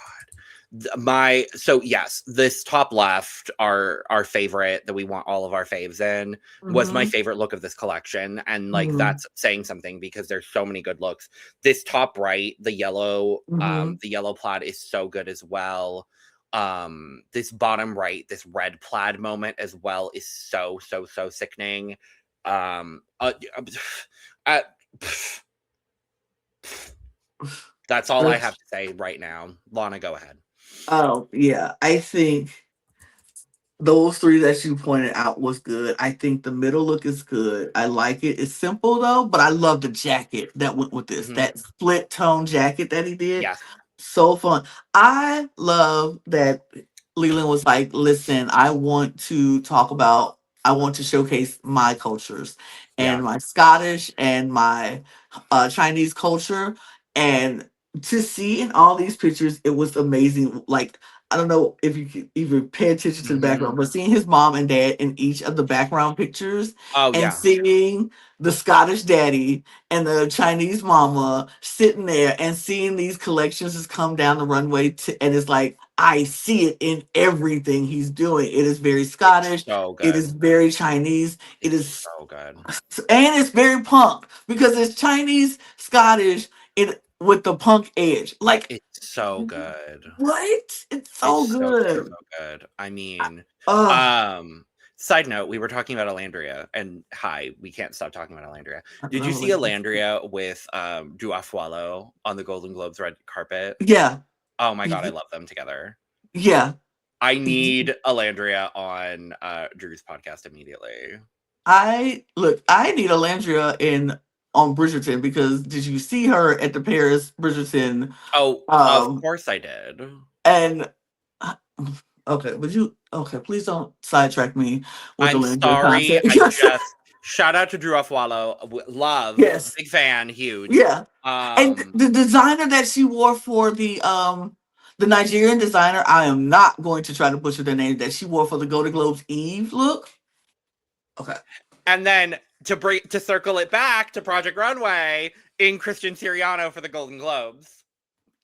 My so yes, this top left, our favorite that we want all of our faves in, was my Mm-hmm. favorite look of this collection, and like Mm-hmm. that's saying something because there's so many good looks. This top right, Mm-hmm. the yellow plaid is so good as well. This bottom right, this red plaid moment as well is so so so sickening. um uh, uh, that's all I have to say right now. Lana, go ahead. Oh yeah, I think those three that you pointed out was good. I think the middle look is good. I like it. It's simple though, but I love the jacket that went with this. Mhm. That split tone jacket that he did. Yes. So fun. I love that Leland was like, listen, I want to showcase my cultures and Yeah. my Scottish and my Chinese culture. And to see in all these pictures, it was amazing. Like, I don't know if you could even pay attention to the Mhm. background, but seeing his mom and dad in each of the background pictures Oh and yeah. seeing the Scottish daddy and the Chinese mama sitting there and seeing these collections just come down the runway and it's like I see it in everything he's doing. It is very It's Scottish. so It is good. very Chinese. It It's is so good. and it's very punk because it's Chinese, Scottish, it with the punk edge. Like It's so good. what? It's so It's so, so, good. so good. I I- mean, Oh, um, side note, we were talking about Alandria, and hi, we can't stop talking about Alandria. I Did you love see it. Alandria with Duafualo on the Golden Globes red carpet? Yeah. Oh my god, I Y- love them together. Yeah. I need Alandria on Drew's podcast immediately. I need Alandria in on Bridgerton because did you see her at the Paris Bridgerton? Oh, of Um course I did. and uh, okay, would you okay, please don't sidetrack me with I'm Alandria sorry. content. I just shout out to Drew Afualo. Love, Yes. big fan, huge. Yeah. And the designer that she wore for the Nigerian designer, I am not going to try to butcher their name, that she wore for the Golden Globes Eve look. Okay. And then to circle it back to Project Runway in Christian Siriano for the Golden Globes.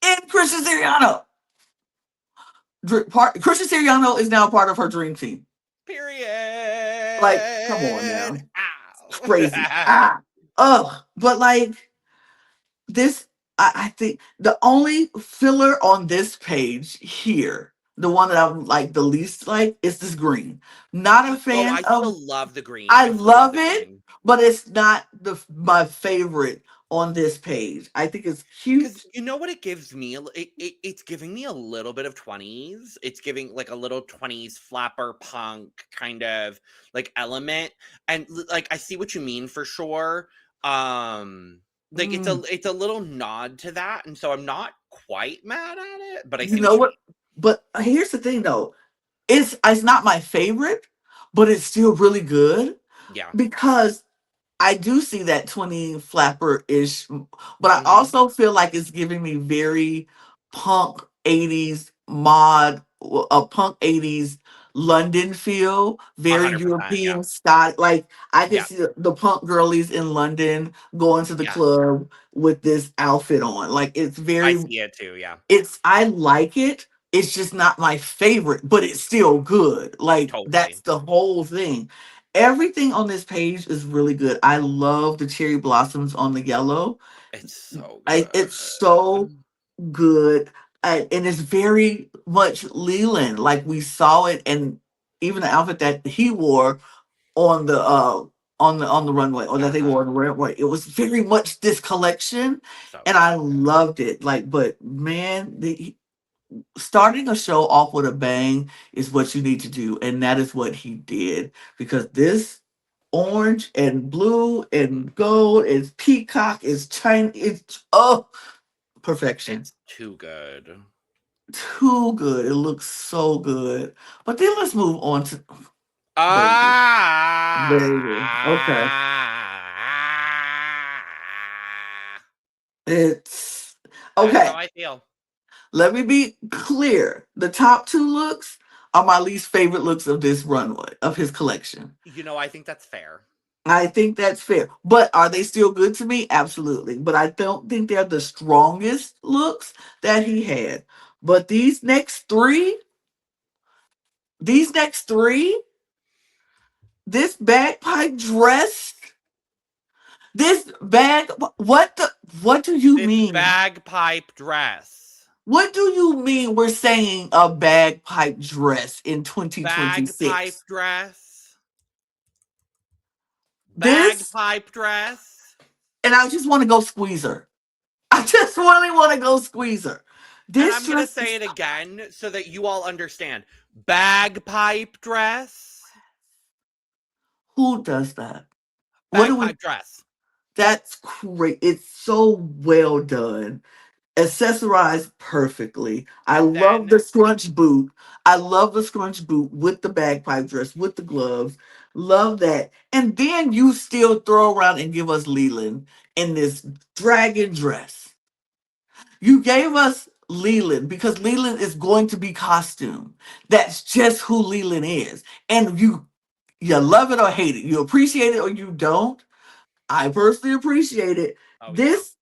And Christian Siriano. Christian Siriano is now part of her dream team. Like, come on Period. now. It's Ow. crazy. Ah. Ugh. But like this, I think the only filler on this page here, the one that I'm like the least like, is this green. Not a Oh, fan I of. still love the green. I I still love love the it, green. but it's not my favorite on this page. I think it's Because cute. you know what it gives me? It's giving me a little bit of 20s. It's giving like a little 20s flapper punk kind of like element. And like I see what you mean for sure. Like Mm. it's a little nod to that. And so I'm not quite mad at it, but I You see know what you what? But here's the thing, though. It's not my favorite, but it's still really good mean. Yeah. because I do see that 20 flapper ish, but I Mm-hmm. also feel like it's giving me very punk 80s mod, a punk 80s London feel, very 100%. Yeah. European style. Like I can Yeah. see the punk girlies in London going to the Yeah. club with this outfit on. Like I see it too. Yeah. I like it. It's just not my favorite, but it's still good. Like that's Totally. the whole thing. Everything on this page is really good. I love the cherry blossoms on the yellow. It's so It's so good. good. And it's very much Leland. Like we saw it, and even the outfit that he wore on on the runway, or that they wore on the runway. It was very much this collection, So and I loved it. Like, but man, starting a show off with a bang is what you need to do, and that is what he did, because this orange and blue and gold is peacock is China. It's perfection. it's too good. Too good. It looks so good. But then let's move on to baby. Baby. Okay. Ah! It's That's how okay. I feel. Let me be clear. The top two looks are my least favorite looks of this runway, of his collection. I think that's fair. I think that's fair. But are they still good to me? Absolutely. But I don't think they're the strongest looks that he had. But these next three, this bagpipe dress, this bag, what do you This mean? bagpipe dress. What do you mean we're saying a bagpipe dress in Bagpipe 2026? dress. This, Bagpipe dress. and I just want to go squeeze her. I just really want to go squeeze her. And This I'm going to dress say is, it again so that you all understand. Bagpipe dress. who does that? What do we, Bagpipe dress. that's great. It's so well done. Accessorized perfectly. I And love the then, scrunch boot. I love the scrunch boot with the bagpipe dress, with the gloves. Love that. And then you still throw around and give us Leland in this dragon dress. You gave us Leland because Leland is going to be costume. That's just who Leland is. And you love it or hate it. You appreciate it or you don't. I personally appreciate it. oh, yeah. This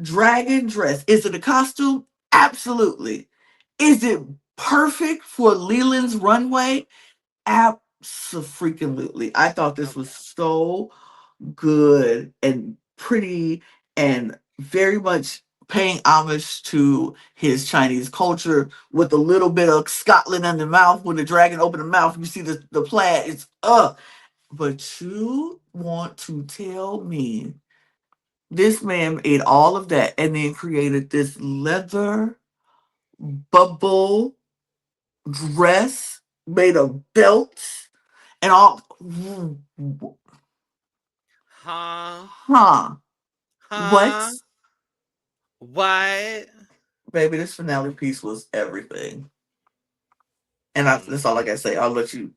dragon dress. Is it a costume? Absolutely. Is it perfect for Leland's runway? Absolutely. I thought Oh, this was yeah. so good and pretty and very much paying homage to his Chinese culture with a little bit of Scotland in the mouth. When the dragon opened the mouth, you see the plaid. It's But you want to tell me this man ate all of that and then created this leather bubble dress made of belts and all. Huh? Huh? What? Huh? What? Baby, this finale piece was everything. And Mm. that's all I gotta say. I'll let you.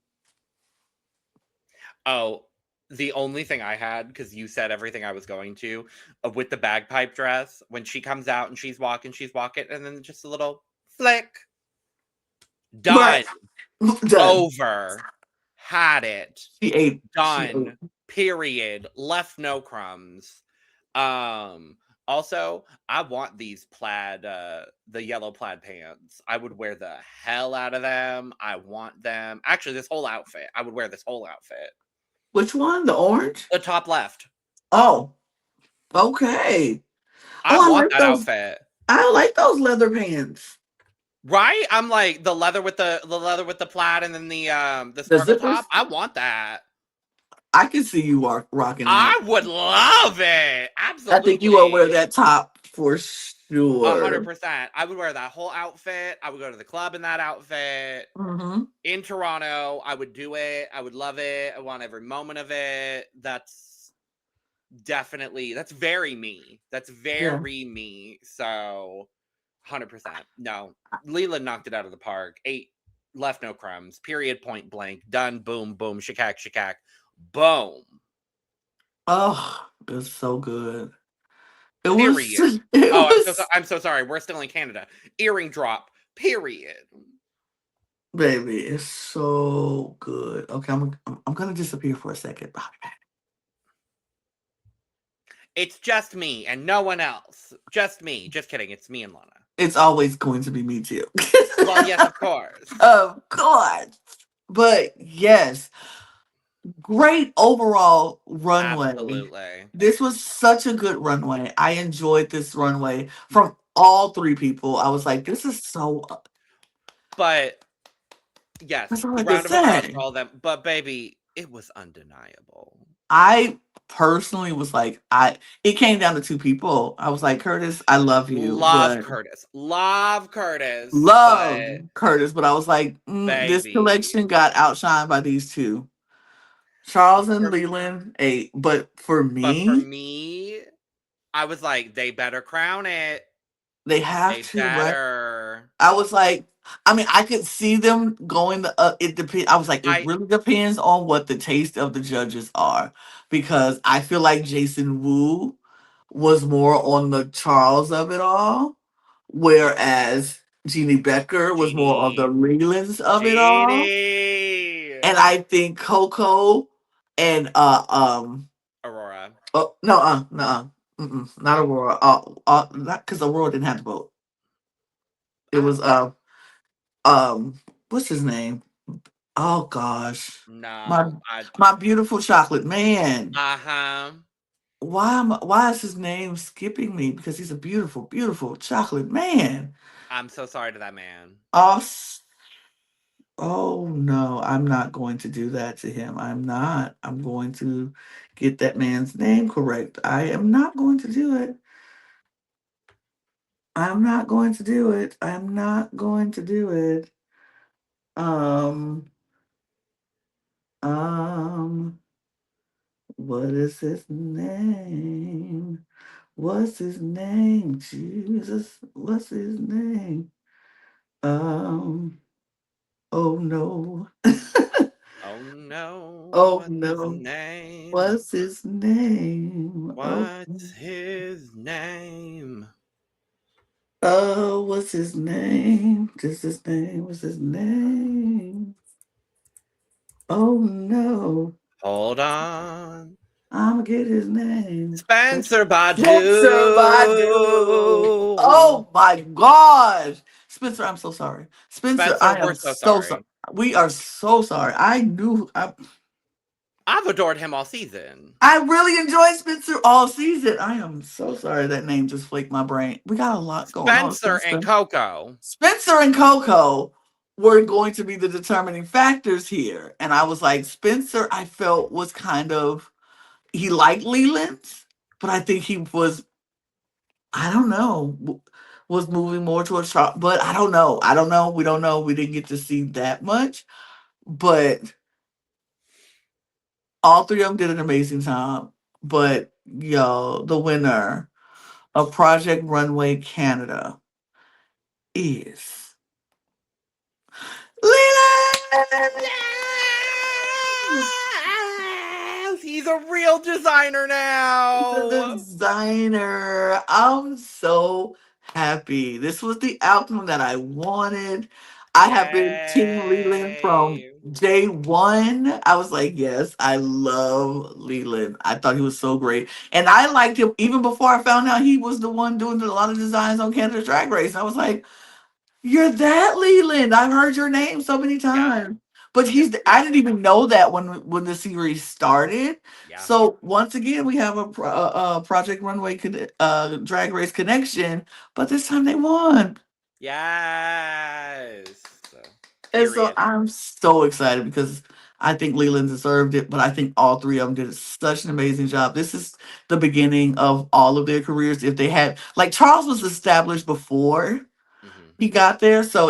Oh, the only thing I had, because you said everything I was going to, with the bagpipe dress, when she comes out and she's walking, and then just a little flick. Right. Done. Done. Over. Had it. She ate. She ate. Done. Period. Left no crumbs. Um, Also, I want these plaid, the yellow plaid pants. I would wear the hell out of them. I want them. Actually, this whole outfit. I would wear this whole outfit. Which one? The orange? The top left. Oh, okay. I Oh, I want like that those. outfit. I like those leather pants. Right? I'm like the leather with the leather with the plaid and then the The sparkle top. zippers. I want that. I can see you rocking that. I would love it. I think you will wear Absolutely. that top for sure. 100%. I would wear that whole outfit. I would go to the club in that outfit. Mm-hmm. In Toronto, I would do it. I would love it. I want every moment of it. That's very me. That's Yeah. very me. So 100%. No. Leland knocked it out of the park. 8 left no crumbs. Period, point blank. Done. Boom, boom. Shakak, shakak. Boom. Oh, it's so good. It was. Period. It Oh, was. I'm so sorry. We're still in Canada. Earring drop. Period. Baby, it's so good. Okay, I'm gonna disappear for a second. I'll be back. It's just me and no one else. Just me. Just kidding. It's me and Lana. It's always going to be me too. Well, yes, of course. Of course. But yes, great overall runway. Absolutely. This was such a good runway. I enjoyed this runway from all three people. I was like, this is But yes, that's all I can round of applause for say. all of them. But baby, it was undeniable. I personally was like, it came down to two people. I was like, Curtis, I love you, but Love Curtis, love but Curtis, but I was like, this baby. collection got outshined by these two, Charles and For, Leland. But for but for me, me, I was like, they better crown it. they have They to, right? better. I was like, I mean, I could see them going. It depends. I was like, it I really depends on what the taste of the judges are, because I feel like Jason Wu was more on the Charles of it all, whereas Jeannie Becker was more of the Jeannie. Lelands of it all. Jeannie. And I think Coco and Aurora. oh no no not Aurora not because Aurora didn't have the vote. It was Oh, what's his name? Oh gosh, my no. my beautiful chocolate man. Uh-huh. Why is his name skipping me? Because he's a beautiful, beautiful chocolate man. I'm so sorry to that man. Oh, oh no, I'm not going to do that to him. I'm not. I'm going to get that man's name correct. I am not going to do it. I'm not going to do it. I'm not going to do it. Um, um, what is his name? What's his name? Jesus, what's his name? Um, oh no. Oh no, Oh what's his no. name? What's his name? Oh, What's his name? oh, what's his name? Just his name. What's his name? Oh no. Hold on. I'ma get his name. Spencer Spencer Badu. Badu. Oh my gosh. Spencer, I'm so sorry. Spencer, Spencer, I we're am so so sorry. sorry. We are so sorry. I've adored him all season. I really enjoyed Spencer all season. I am so sorry that name just flaked my brain. We got a lot going on, Spencer and Spencer. Coco. Spencer and Coco were going to be the determining factors here. And I was like, Spencer, I felt was kind of, he liked Leland, but I think he was, I don't know, was moving more towards Charles. But I don't know. I don't know. We don't know. We didn't get to see that much. But all three of them did an amazing job. But yo, the winner of Project Runway Canada is Leland. Yes! He's a real designer The now. designer. I'm so happy. This was the outcome that I wanted. I have been Team Leland from Yay. day one. I was like, yes, I love Leland. I thought he was so great. And I liked him even before I found out he was the one doing a lot of designs on Canada's Drag Race. I was like, you're that Leland. I've heard your name so many Yeah. times. But Yep. Yep. I didn't even know that when the series started. Yeah. So once again, we have a Project Runway Drag Race connection, but this time they won. Yes. And so Period. I'm so excited because I think Leland deserved it, but I think all three of them did such an amazing job. This is the beginning of all of their careers. If they had, like, Charles was established before Hmm. he got there. So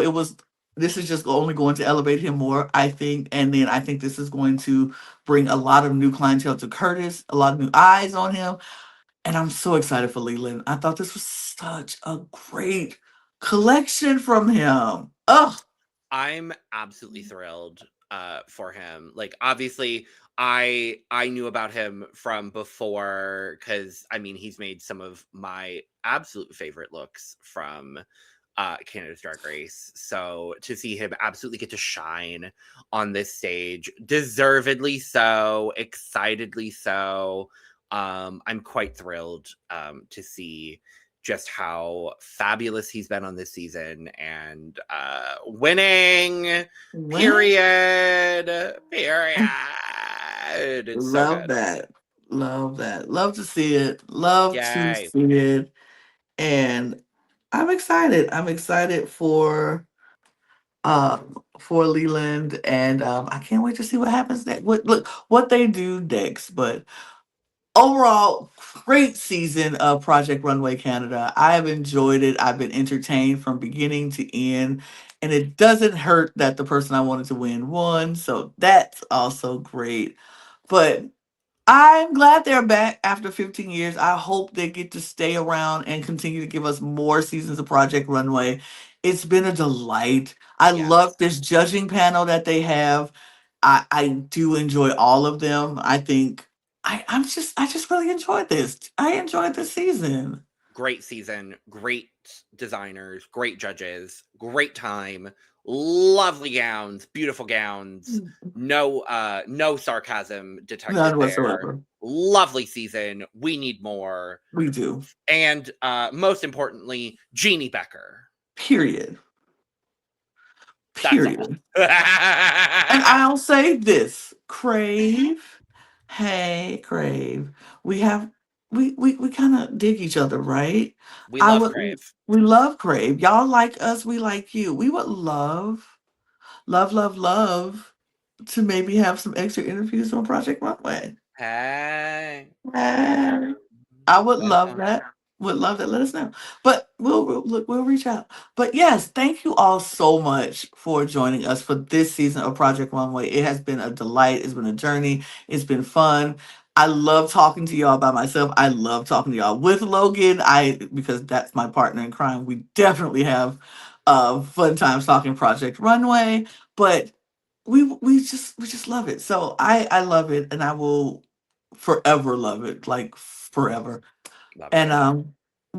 this is just only going to elevate him more, I think. And then I think this is going to bring a lot of new clientele to Curtis, a lot of new eyes on him. And I'm so excited for Leland. I thought this was such a great collection from him. Oh, I'm absolutely thrilled for him. Like obviously I knew about him from before cuz I mean he's made some of my absolute favorite looks from Canada's Drag Race. So to see him absolutely get to shine on this stage, deservedly so, excitedly so. I'm quite thrilled to see just how fabulous he's been on this season and winning. when Period. Period. It's so love good. that. Love that. Love to see it. Love to Yay. see it. And I'm excited. I'm excited uh for Leland, and I can't wait to see what happens next. What they do next. But overall, great season of Project Runway Canada. I have enjoyed it. I've been entertained from beginning to end, and it doesn't hurt that the person I wanted to win won. So that's also great. But I'm glad they're back after 15 years. I hope they get to stay around and continue to give us more seasons of Project Runway. It's been a delight. I love Yes. this judging panel that they have. I do enjoy all of them. I think I just really enjoyed this. I enjoyed this season. Great season, great designers, great judges, great time, lovely gowns, beautiful gowns. No sarcasm detected None there. whatsoever. Lovely season. We need more. We do. And most importantly, Jeannie Becker. Period. That's all. Period. And I'll say this, Crave. Hey, Crave. We have we kind of dig each other, right? We I love would Crave. we love Crave. Y'all like us, we like you. We would love to maybe have some extra interviews on Project Runway. Hey. Hey. I would Let us love know. that. Would love that. Let us know. But we'll reach out. But yes, thank you all so much for joining us for this season of Project One Way. It has been a delight. It's been a journey. It's been fun. I love talking to y'all by myself. I love talking to y'all with Logan. Because that's my partner in crime. We definitely have fun times talking Project Runway. But we just love it. So I love it, and I will forever love it, like forever. Love And it.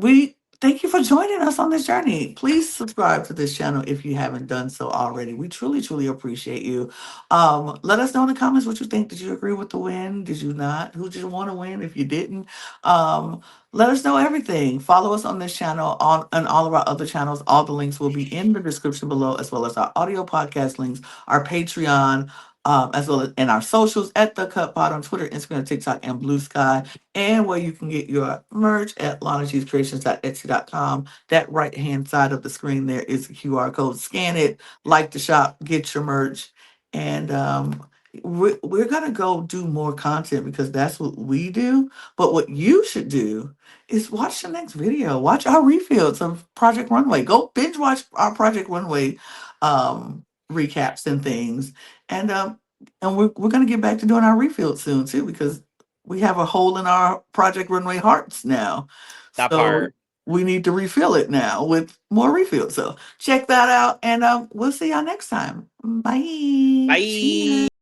we thank you for joining us on this journey. Please subscribe to this channel if you haven't done so already. We truly, truly appreciate you. Let us know in the comments what you think. Did you agree with the win? Did you not? Who did you want to win if you didn't? Um, Let us know everything. Follow us on this channel on all of our other channels. All the links will be in the description below, as well as our audio podcast links, our Patreon, as well as in our socials at The Cut Pod on Twitter, Instagram, TikTok, and Blue Sky, and where you can get your merch at lanachescreations.etsy.com. That right hand side of the screen there is a QR code. Scan it, like the shop, get your merch, and we're gonna go do more content because that's what we do. But what you should do is watch the next video. Watch our refills of Project Runway. Go binge watch our Project Runway recaps and things. And we're gonna get back to doing our refill soon too, because we have a hole in our Project Runway hearts now. That So part. we need to refill it now with more refills. So check that out, and we'll see y'all next time. Bye. Cheers. Bye.